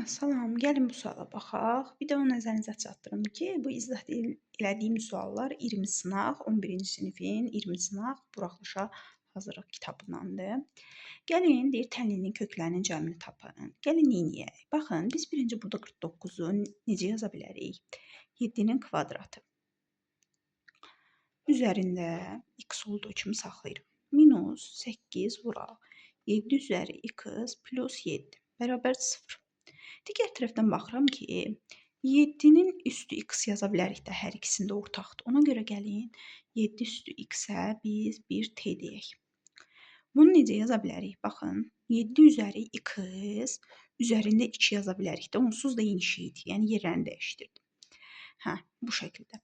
Salam, gəlin bu suala baxaq. Bir də onu nəzərinizə çatdırım ki, bu elədiyim suallar 20 sınaq, 11-ci sinifin 20 sınaq buraxılışa hazırlıq kitabındandır. Gəlin, deyir tənlinin köklərinin cəmini tapın. Gəlin neyniyək? Baxın, biz birinci burada 49-u necə yaza bilərik? 7-nin kvadratı. Üzərində x olduğu kimi saxlayırıq. Minus 8 vuraq. 7 üzəri x plus 7 bərabər 0. Digər tərəfdən baxıram ki, 7-nin üstü x yaza bilərik də, hər ikisində ortaqdır. Ona görə gəlin 7 üstü x-ə biz 1 t deyək. Bunu necə yaza bilərik? Baxın, 7 üzəri x üzərində 2 yaza bilərik də, onsuz da eyni şeydir. Yəni yerlərini dəyişdirdim. Bu şəkildə.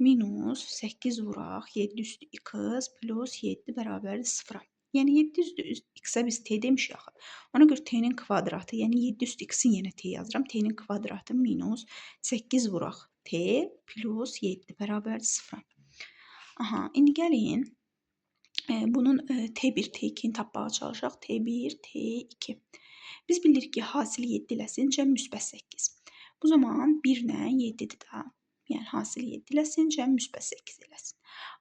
Minus 8 vuraq, 7 üstü x plus 7 bərabər 0-a. Yəni 7 üstü x-ə biz t demişik axı. Ona görə t-nin kvadratı, yəni 7 üstü x-in yenə t yazıram. T-nin kvadratı minus 8 vuraq t plus 7 bərabər 0-a. İndi gəlin bunun t1, t2-ni tapmağa çalışaq. t1, t2. Biz bilirik ki, hasil 7 eləsin, cəm müsbət 8. Bu zaman 1 ilə 7-dir də. Yəni hasil 7 eləsin, cəm müsbət 8 eləsin.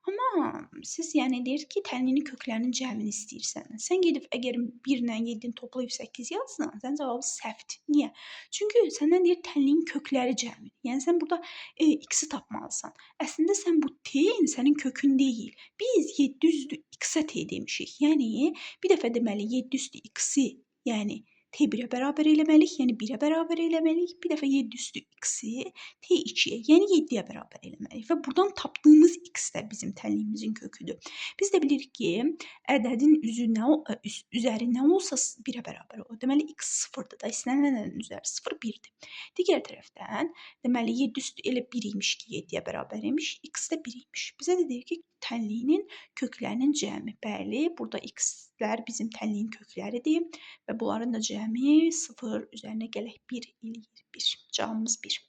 Amma siz yəni deyir ki, tənlinin köklərinin cəmini istəyirsən. Sən gedib əgər 1 ilə 7-ni toplayıb 8 yazsan, sənin cavabı səhvdir. Niyə? Çünki səndən deyir tənlinin kökləri cəmidir. Yəni sən burada x-i tapmalısan. Əslində sən bu t-in sənin kökün deyil. Biz 7 üstü x-ə t demişik. Yəni bir dəfə deməli 7 üstü x-i, yəni t1-ə bərabər eləməliyik, yəni 1-ə bərabər eləməliyik. Bir dəfə 7 üstü x-i t2-yə, yəni 7-yə bərabər eləməliyik. Və buradan tapdığımız x də bizim tənliyimizin köküdür. Biz də bilirik ki, ədədin üzəri nə olsa 1-ə bərabər olur. Deməli, x 0-dır da, istənilən ədədin üzəri 0, 1-dir. Digər tərəfdən, deməli, 7 üstü elə 1 imiş ki, 7-yə bərabər imiş, x də 1 imiş. Bizə də deyir ki, tənliyinin köklərinin cəmi. Bəli, burada x-lər bizim tənliyin kökləridir və bunların da cəmi 0 üzərinə gələk 1 eləyir. Cavabımız 1.